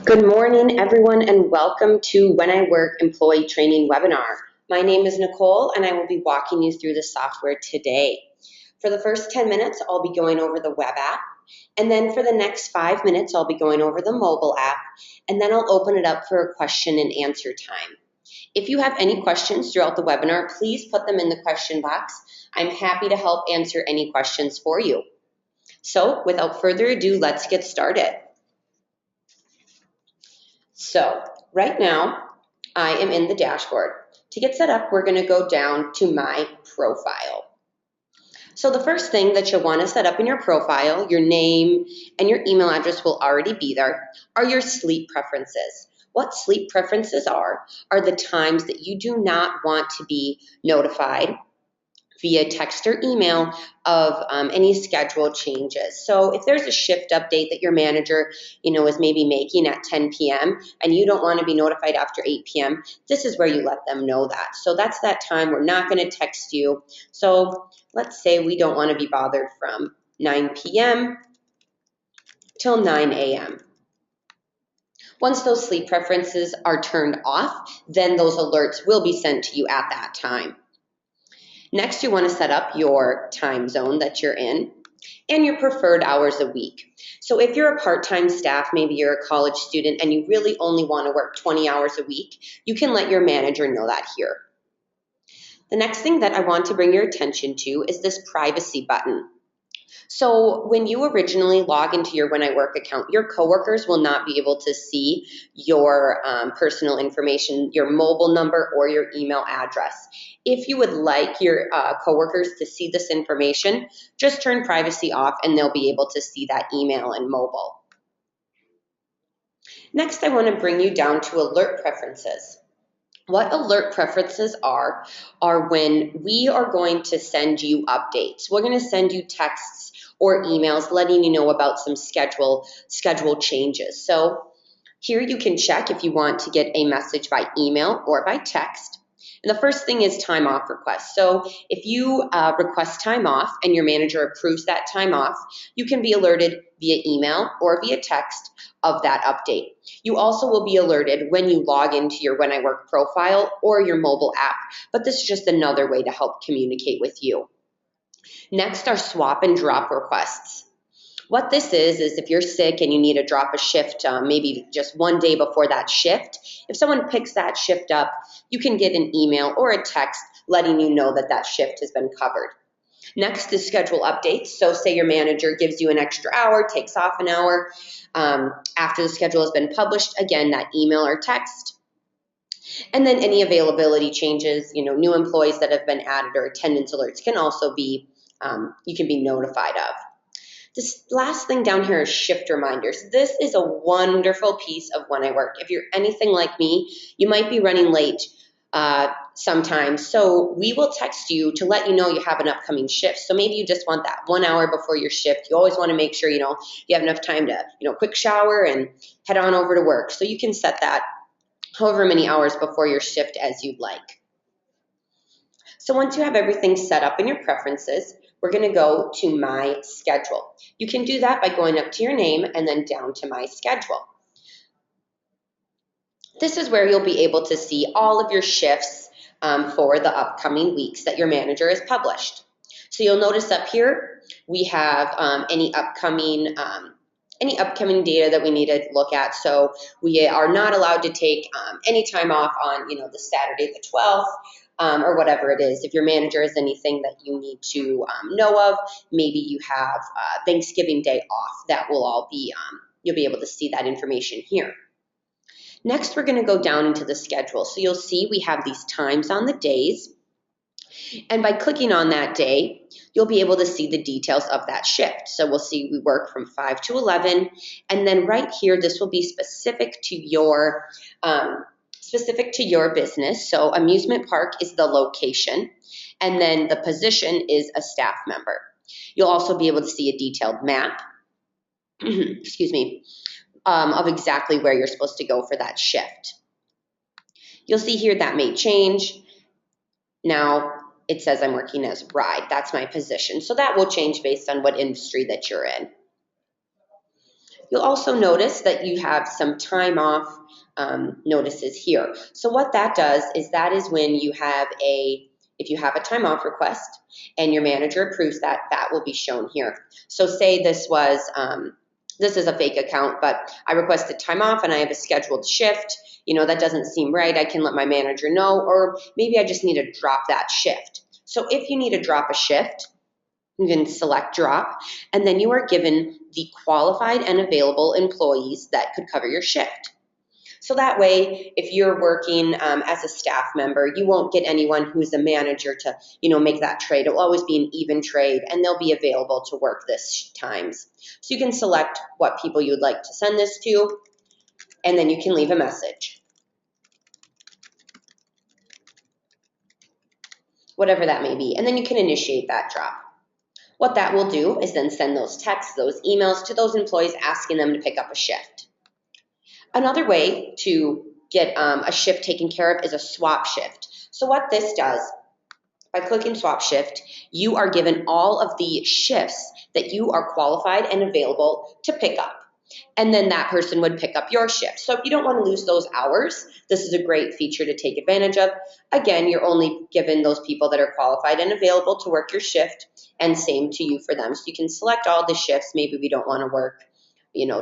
Good morning, everyone, and welcome to When I Work Employee Training webinar. My name is Nicole, and I will be walking you through the software today. For the first 10 minutes, I'll be going over the web app, and then for the next 5 minutes, I'll be going over the mobile app, and then I'll open it up for a question and answer time. If you have any questions throughout the webinar, please put them in the question box. I'm happy to help answer any questions for you. So, without further ado, let's get started. So right now, I am in the dashboard. To get set up, we're going to go down to my profile. So the first thing that you'll want to set up in your profile, your name and your email address will already be there, are your sleep preferences. What sleep preferences are the times that you do not want to be notified via text or email of any schedule changes. So if there's a shift update that your manager, is maybe making at 10 p.m. and you don't want to be notified after 8 p.m., this is where you let them know that. So that's that time. We're not going to text you. So let's say we don't want to be bothered from 9 p.m. till 9 a.m. Once those sleep preferences are turned off, then those alerts will be sent to you at that time. Next, you want to set up your time zone that you're in and your preferred hours a week. So if you're a part-time staff, maybe you're a college student and you really only want to work 20 hours a week, you can let your manager know that here. The next thing that I want to bring your attention to is this privacy button. So when you originally log into your When I Work account, your coworkers will not be able to see your personal information, your mobile number, or your email address. If you would like your coworkers to see this information, just turn privacy off and they'll be able to see that email and mobile. Next, I want to bring you down to alert preferences. What alert preferences are when we are going to send you updates. We're going to send you texts or emails letting you know about some schedule changes. So here you can check if you want to get a message by email or by text. And the first thing is time off request. So if you request time off and your manager approves that time off, you can be alerted via email or via text of that update. You also will be alerted when you log into your When I Work profile or your mobile app, but this is just another way to help communicate with you. Next are swap and drop requests. What this is if you're sick and you need to drop a shift, maybe just one day before that shift, if someone picks that shift up, you can get an email or a text letting you know that that shift has been covered. Next is schedule updates. So say your manager gives you an extra hour, takes off an hour after the schedule has been published, again, that email or text. And then any availability changes, new employees that have been added or attendance alerts can also be, you can be notified of. This last thing down here is shift reminders. This is a wonderful piece of When I Work. If you're anything like me, you might be running late sometimes. So we will text you to let you know you have an upcoming shift. So maybe you just want that 1 hour before your shift. You always want to make sure, you have enough time to, quick shower and head on over to work. So you can set that however many hours before your shift as you'd like. So once you have everything set up in your preferences, we're going to go to My Schedule. You can do that by going up to your name and then down to My Schedule. This is where you'll be able to see all of your shifts for the upcoming weeks that your manager has published. So you'll notice up here we have any upcoming data that we need to look at. So we are not allowed to take any time off on the Saturday the 12th. Or whatever it is. If your manager has anything that you need to know of, maybe you have Thanksgiving Day off, that will all be, you'll be able to see that information here. Next, we're going to go down into the schedule. So you'll see we have these times on the days. And by clicking on that day, you'll be able to see the details of that shift. So we'll see we work from 5 to 11. And then right here, this will be specific to your business. So amusement park is the location, and then the position is a staff member. You'll also be able to see a detailed map, excuse me, of exactly where you're supposed to go for that shift. You'll see here that may change. Now it says I'm working as ride. That's my position. So that will change based on what industry that you're in. You'll also notice that you have some time off notices here. So what that does is that is when you have if you have a time off request and your manager approves that, that will be shown here. So say this is a fake account, but I requested time off and I have a scheduled shift. That doesn't seem right. I can let my manager know, or maybe I just need to drop that shift. So if you need to drop a shift, you can select drop, and then you are given the qualified and available employees that could cover your shift. So that way, if you're working as a staff member, you won't get anyone who's a manager to, make that trade. It will always be an even trade, and they'll be available to work this times. So you can select what people you would like to send this to, and then you can leave a message. Whatever that may be, and then you can initiate that drop. What that will do is then send those texts, those emails to those employees asking them to pick up a shift. Another way to get a shift taken care of is a swap shift. So what this does, by clicking swap shift, you are given all of the shifts that you are qualified and available to pick up. And then that person would pick up your shift. So if you don't want to lose those hours, this is a great feature to take advantage of. Again, you're only given those people that are qualified and available to work your shift, and same to you for them. So you can select all the shifts. Maybe we don't want to work,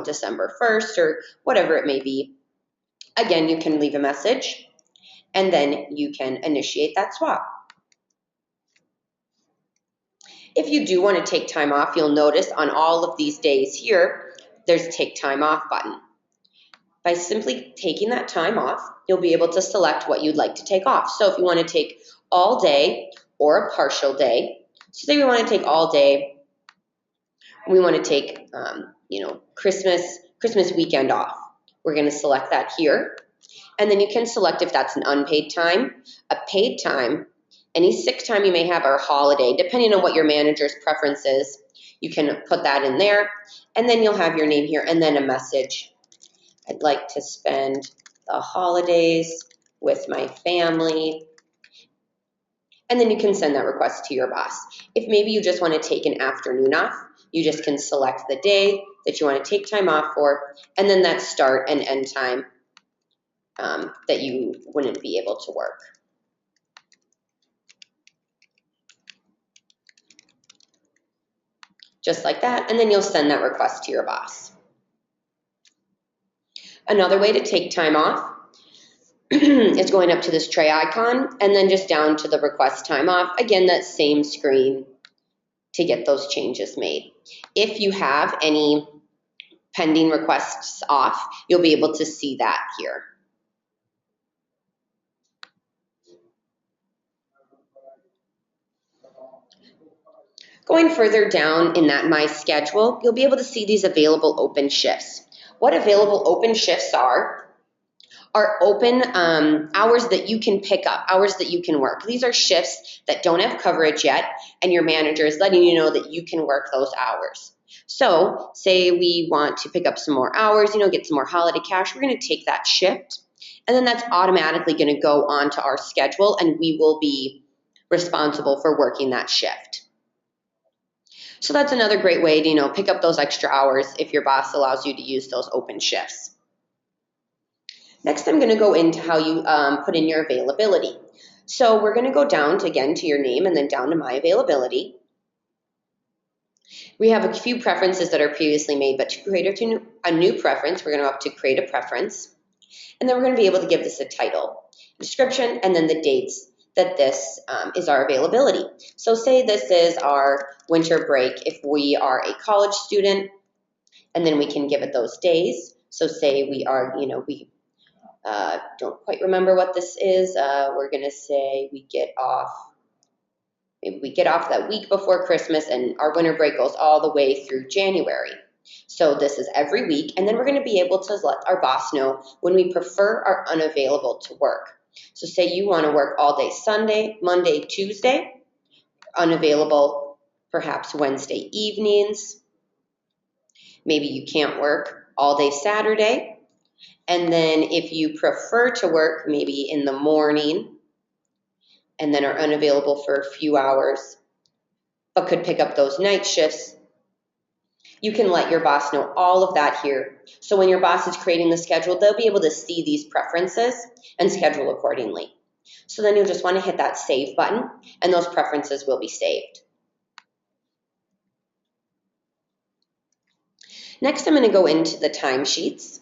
December 1st or whatever it may be. Again, you can leave a message, and then you can initiate that swap. If you do want to take time off, you'll notice on all of these days here, there's take time off button. By simply taking that time off, you'll be able to select what you'd like to take off. So if you want to take all day or a partial day, so say we want to take all day, we want to take, Christmas weekend off. We're going to select that here. And then you can select if that's an unpaid time, a paid time, any sick time you may have, or a holiday, depending on what your manager's preference is. You can put that in there, and then you'll have your name here, and then a message. I'd like to spend the holidays with my family. And then you can send that request to your boss. If maybe you just want to take an afternoon off, you just can select the day that you want to take time off for, and then that start and end time that you wouldn't be able to work. Just like that, and then you'll send that request to your boss. Another way to take time off is going up to this tray icon and then just down to the request time off. Again, that same screen to get those changes made. If you have any pending requests off, you'll be able to see that here. Going further down in that My Schedule, you'll be able to see these available open shifts. What available open shifts are open hours that you can pick up, hours that you can work. These are shifts that don't have coverage yet, and your manager is letting you know that you can work those hours. So say we want to pick up some more hours, get some more holiday cash, we're going to take that shift, and then that's automatically going to go onto our schedule, and we will be responsible for working that shift. So that's another great way to, pick up those extra hours if your boss allows you to use those open shifts. Next, I'm going to go into how you put in your availability. So we're going to go down to your name and then down to My Availability. We have a few preferences that are previously made, but to create a new preference, we're going to go up to Create a Preference. And then we're going to be able to give this a title, description, and then the dates that this is our availability. So say this is our winter break if we are a college student, and then we can give it those days. So say we are, we don't quite remember what this is. We're going to say we get off. Maybe we get off that week before Christmas, and our winter break goes all the way through January. So this is every week, and then we're going to be able to let our boss know when we prefer or unavailable to work. So say you want to work all day Sunday, Monday, Tuesday, unavailable perhaps Wednesday evenings. Maybe you can't work all day Saturday. And then if you prefer to work maybe in the morning and then are unavailable for a few hours, but could pick up those night shifts, You can let your boss know all of that here. So when your boss is creating the schedule, they'll be able to see these preferences and schedule accordingly. So then you'll just want to hit that save button and those preferences will be saved. Next, I'm going to go into the timesheets.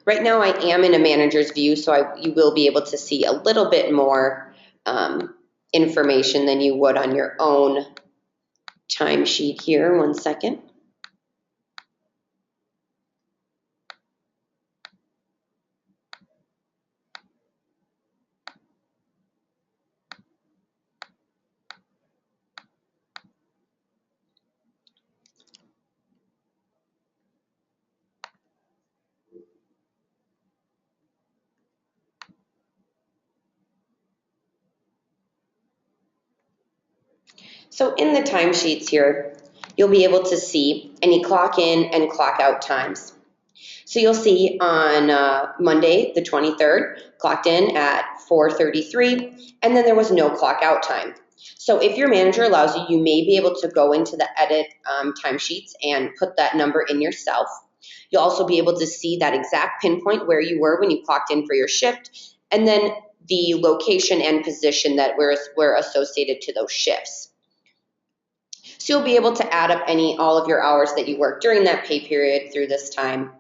Right now I am in a manager's view, so you will be able to see a little bit more information than you would on your own timesheet here. One second. So in the timesheets here, you'll be able to see any clock in and clock out times. So you'll see on Monday, the 23rd, clocked in at 4:33, and then there was no clock out time. So if your manager allows you, you may be able to go into the edit timesheets and put that number in yourself. You'll also be able to see that exact pinpoint where you were when you clocked in for your shift, and then the location and position that were associated to those shifts. So you'll be able to add up all of your hours that you worked during that pay period through this time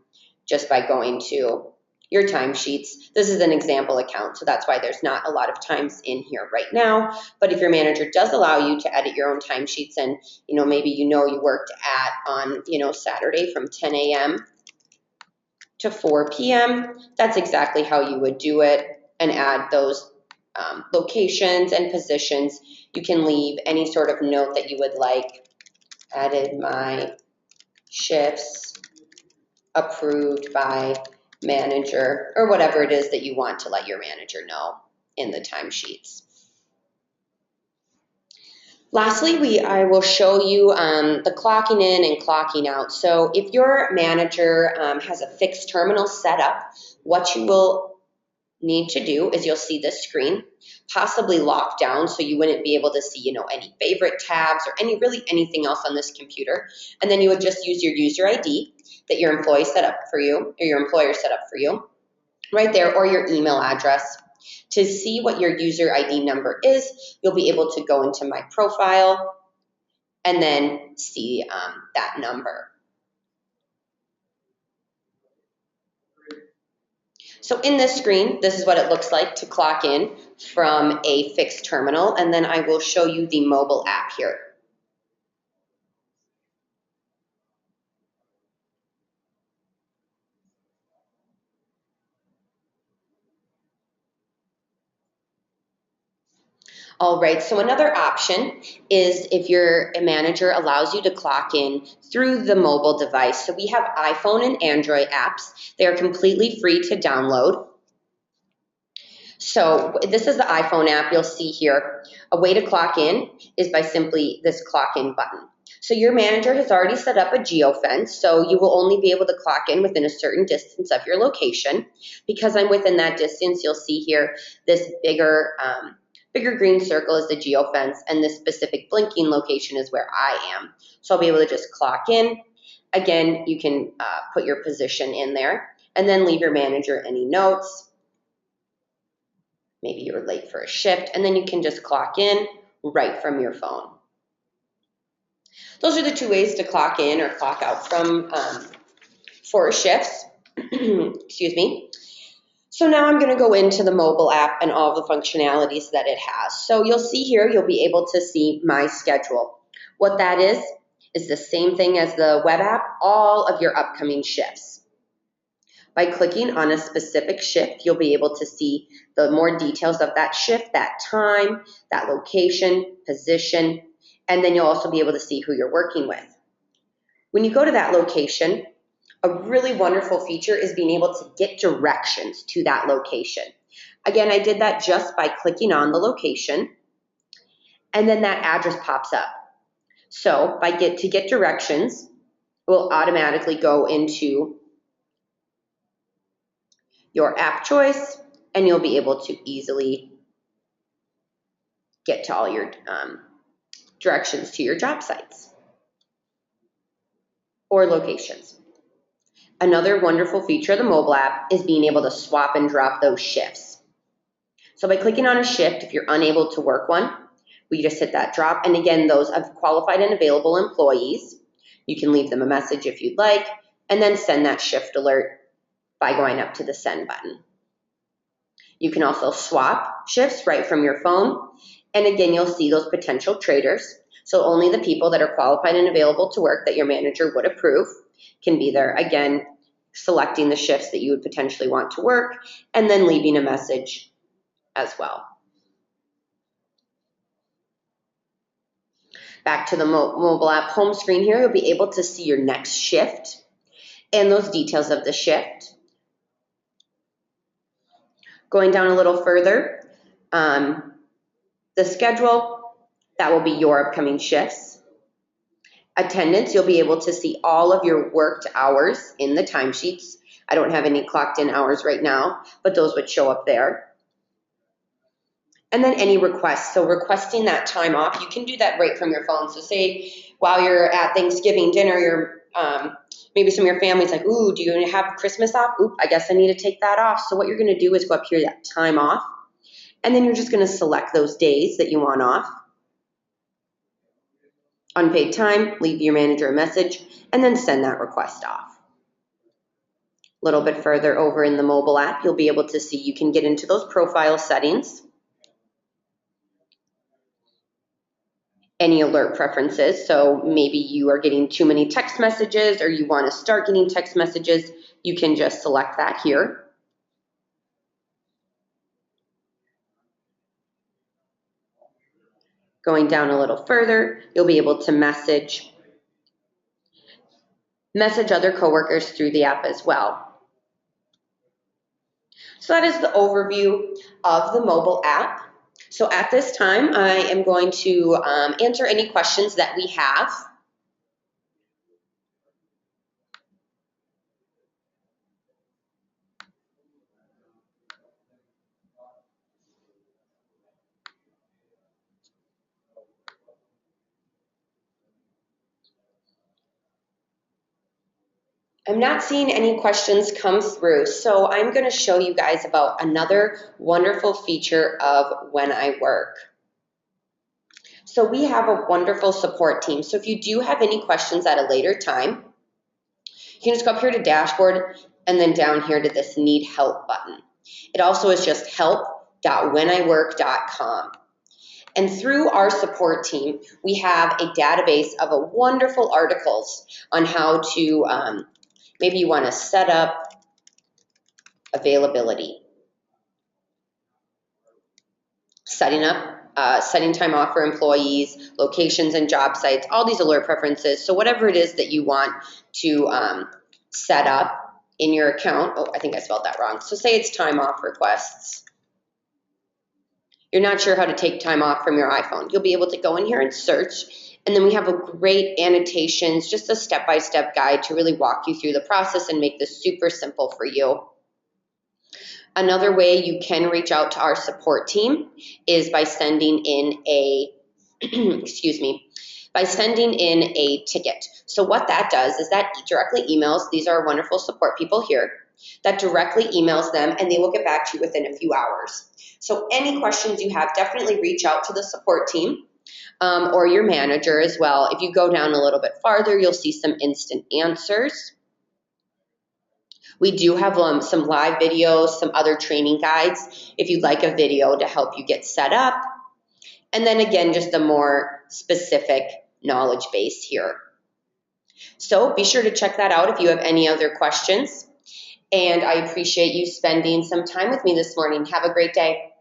just by going to your timesheets. This is an example account, so that's why there's not a lot of times in here right now. But if your manager does allow you to edit your own timesheets and maybe you worked on Saturday from 10 a.m. to 4 p.m., that's exactly how you would do it and add those locations and positions. You can leave any sort of note that you would like. Added my shifts, approved by manager, or whatever it is that you want to let your manager know in the timesheets. Lastly, I will show you the clocking in and clocking out. So if your manager has a fixed terminal set up, what you will need to do is you'll see this screen possibly locked down so you wouldn't be able to see any favorite tabs or anything else on this computer. And then you would just use your user ID that your employee set up for you or your employer set up for you right there, or your email address. To see what your user ID number is, you'll be able to go into my profile and then see that number. So in this screen, this is what it looks like to clock in from a fixed terminal, and then I will show you the mobile app here. All right, so another option is if your manager allows you to clock in through the mobile device. So we have iPhone and Android apps. They are completely free to download. So this is the iPhone app. You'll see here, a way to clock in is by simply this clock in button. So your manager has already set up a geofence, so you will only be able to clock in within a certain distance of your location. Because I'm within that distance, you'll see here this bigger green circle is the geofence, and this specific blinking location is where I am. So I'll be able to just clock in. Again, you can put your position in there and then leave your manager any notes. Maybe you were late for a shift, and then you can just clock in right from your phone. Those are the two ways to clock in or clock out for shifts. Excuse me. So now I'm going to go into the mobile app and all the functionalities that it has. So you'll see here, you'll be able to see my schedule. What that is the same thing as the web app, all of your upcoming shifts. By clicking on a specific shift, you'll be able to see the more details of that shift, that time, that location, position, and then you'll also be able to see who you're working with. When you go to that location, a really wonderful feature is being able to get directions to that location. Again, I did that just by clicking on the location, and then that address pops up. So to get directions, we'll automatically go into your app choice, and you'll be able to easily get to all your directions to your job sites or locations. Another wonderful feature of the mobile app is being able to swap and drop those shifts. So by clicking on a shift, if you're unable to work one, we just hit that drop. And again, those of qualified and available employees, you can leave them a message if you'd like, and then send that shift alert by going up to the send button. You can also swap shifts right from your phone. And again, you'll see those potential traders. So only the people that are qualified and available to work that your manager would approve can be there. Again, selecting the shifts that you would potentially want to work and then leaving a message as well. Back to the mobile app home screen here, you'll be able to see your next shift and those details of the shift. Going down a little further, the schedule, that will be your upcoming shifts. Attendance, you'll be able to see all of your worked hours in the timesheets. I don't have any clocked in hours right now, but those would show up there. And then any requests. So requesting that time off, you can do that right from your phone. So say while you're at Thanksgiving dinner, you're maybe some of your family's like, ooh, do you have Christmas off? Oop, I guess I need to take that off. So what you're going to do is go up here, that time off, and then you're just going to select those days that you want off. Unpaid time, leave your manager a message, and then send that request off. A little bit further over in the mobile app, you'll be able to see you can get into those profile settings. Any alert preferences, so maybe you are getting too many text messages or you want to start getting text messages, you can just select that here. Going down a little further, you'll be able to message other coworkers through the app as well. So that is the overview of the mobile app. So at this time, I am going to answer any questions that we have. I'm not seeing any questions come through, so I'm going to show you guys about another wonderful feature of When I Work. So we have a wonderful support team. So if you do have any questions at a later time, you can just go up here to dashboard and then down here to this need help button. It also is just help.wheniwork.com. And through our support team, we have a database of a wonderful articles on how to, maybe you want to set up availability, setting time off for employees, locations and job sites, all these alert preferences. So whatever it is that you want to set up in your account. Oh, I think I spelled that wrong. So say it's time off requests. You're not sure how to take time off from your iPhone. You'll be able to go in here and search. And then we have a great annotations, just a step-by-step guide to really walk you through the process and make this super simple for you. Another way you can reach out to our support team is by sending in a, by sending in a ticket. So what that does is that directly emails, these are wonderful support people here, that directly emails them and they will get back to you within a few hours. So any questions you have, definitely reach out to the support team or your manager as well. If you go down a little bit farther, you'll see some instant answers. We do have some live videos, some other training guides if you'd like a video to help you get set up. And then again, just a more specific knowledge base here. So be sure to check that out if you have any other questions. And I appreciate you spending some time with me this morning. Have a great day.